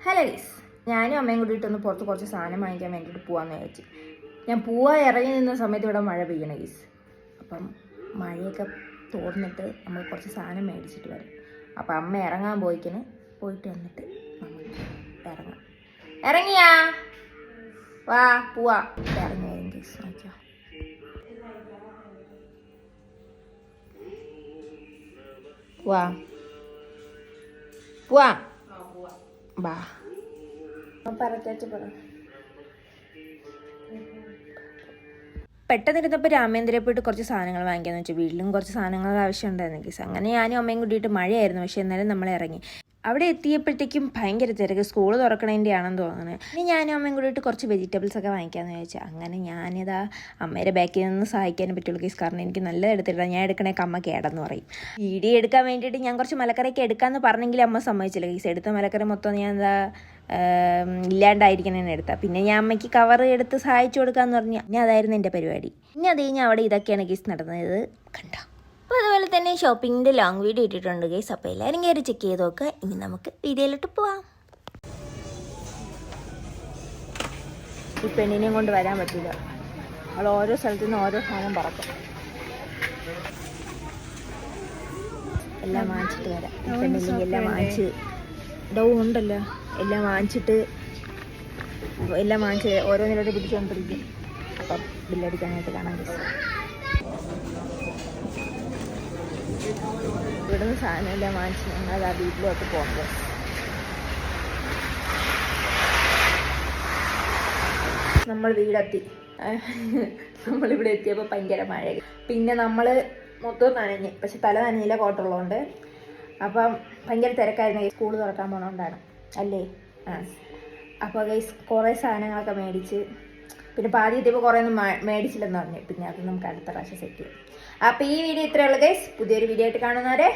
Hello guys, ഞാനും അമ്മയും കൂടിയിട്ടൊന്ന് പുറത്ത് കുറച്ച് സാധനം വാങ്ങിക്കാൻ വേണ്ടിയിട്ട് പോകാമെന്ന് വിചാരിച്ചു. ഞാൻ പോവാൻ ഇറങ്ങി നിന്ന സമയത്ത് ഇവിടെ മഴ പെയ്യണം ഗൈസ്. അപ്പം മഴയൊക്കെ തോർന്നിട്ട് നമ്മൾ കുറച്ച് സാധനം മേടിച്ചിട്ട് വരും. അപ്പം അമ്മ ഇറങ്ങാൻ പോയിട്ട് വന്നിട്ട് നമ്മൾ ഇറങ്ങാം. ഇറങ്ങിയാ വാ പോവാ. ഇറങ്ങി വരും ഗൈസ്. നോക്കിയാ വാ പോവാ ബാ. പെട്ടെന്നിരുന്നപ്പോൾ രാമേന്ദ്രയിൽ പോയിട്ട് കുറച്ച് സാധനങ്ങൾ വാങ്ങിക്കാന്ന് വെച്ചാൽ വീട്ടിലും കുറച്ച് സാധനങ്ങൾ ആവശ്യം ഉണ്ടായിരുന്നു കേസ്. അങ്ങനെ ഞാനും അമ്മയും കൂടിയിട്ട് മഴയായിരുന്നു, പക്ഷെ എന്നാലും നമ്മൾ ഇറങ്ങി. അവിടെ എത്തിയപ്പോഴത്തേക്കും ഭയങ്കര തിരക്ക്, സ്കൂൾ തുറക്കണതിൻ്റെ ആണെന്ന് തോന്നുന്നത്. ഇനി ഞാനും അമ്മയും കൂടിയിട്ട് കുറച്ച് വെജിറ്റബിൾസ് ഒക്കെ വാങ്ങിക്കാമെന്ന് ചോദിച്ചാൽ അങ്ങനെ ഞാനിതാ അമ്മയുടെ ബാക്കിൽ നിന്ന് സഹായിക്കാനും പറ്റുള്ളൂ കേസ്. കാരണം എനിക്ക് നല്ലത് എടുത്തിട്ടില്ല, ഞാൻ എടുക്കണേക്ക് അമ്മ കേടെന്ന് പറയും. വീഡിയോ എടുക്കാൻ വേണ്ടിയിട്ട് ഞാൻ കുറച്ച് മലക്കറിയൊക്കെ എടുക്കാമെന്ന് പറഞ്ഞെങ്കിൽ അമ്മ സമ്മതിച്ചില്ല കേസ്. എടുത്ത മലക്കറി മൊത്തം ഞാൻ എന്താ ഇല്ലാണ്ടായിരിക്കണേന്ന് എടുത്താൽ. പിന്നെ ഞാൻ അമ്മയ്ക്ക് കവർ എടുത്ത് സഹായിച്ചു കൊടുക്കാമെന്ന് പറഞ്ഞു. ഇനി അതായിരുന്നു എൻ്റെ പരിപാടി. ഇനി അത് കഴിഞ്ഞാൽ അവിടെ ഇതൊക്കെയാണ് കേസ് നടന്നത് കണ്ടോ. അപ്പോൾ അതുപോലെ തന്നെ ഷോപ്പിങ്ങിൻ്റെ ലോങ് വീഡിയോ ഇട്ടിട്ടുണ്ട് ഗൈസ്. അപ്പോൾ എല്ലാവരും കയറി ചെക്ക് ചെയ്ത് നോക്കുക. ഇനി നമുക്ക് വീഡിയോയിലോട്ട് പോവാം. ഈ പെണ്ണിനെയും കൊണ്ട് വരാൻ പറ്റില്ല, അവൾ ഓരോ സ്ഥലത്തു നിന്ന് ഓരോ സാധനം പറക്കും. എല്ലാം വാങ്ങിച്ചിട്ട് വരാം. പെണ്ണില്ലെങ്കിൽ എല്ലാം വാങ്ങിച്ച് ഡൗ ഉണ്ടല്ലോ, എല്ലാം വാങ്ങിച്ച് ഓരോന്നിലോട്ട് പിടിച്ചുകൊണ്ടിരിക്കും. അപ്പം ബില്ലടിക്കാനായിട്ട് കാണാൻ പറ്റും. ഇവിടുന്ന് സാധനം എല്ലാം വാങ്ങിച്ച് ഞങ്ങൾ ആ വീട്ടിലോട്ട് പോകുന്നത്. നമ്മൾ വീടെത്തി. നമ്മളിവിടെ എത്തിയപ്പോൾ ഭയങ്കര മഴ. പിന്നെ നമ്മൾ മൊത്തം നനഞ്ഞ്, പക്ഷെ തല നനഞ്ഞില്ല കോട്ടുള്ളതുകൊണ്ട്. അപ്പം ഭയങ്കര തിരക്കായിരുന്നു. സ്കൂൾ തുറക്കാൻ പോകണോണ്ടാണ് അല്ലേ. അപ്പോൾ ഗൈസ് കുറേ സാധനങ്ങളൊക്കെ മേടിച്ച്, പിന്നെ പാതി എത്തിയപ്പോൾ കുറേ ഒന്നും മേടിച്ചില്ലെന്ന് പറഞ്ഞു. പിന്നെ അത് നമുക്ക് അടുത്ത പ്രാവശ്യം സെറ്റ് ചെയ്യും. അപ്പോൾ ഈ വീഡിയോ ഇത്രയേ ഉള്ളൂ ഗൈസ്. പുതിയൊരു വീഡിയോ ആയിട്ട് കാണുന്നവരെ.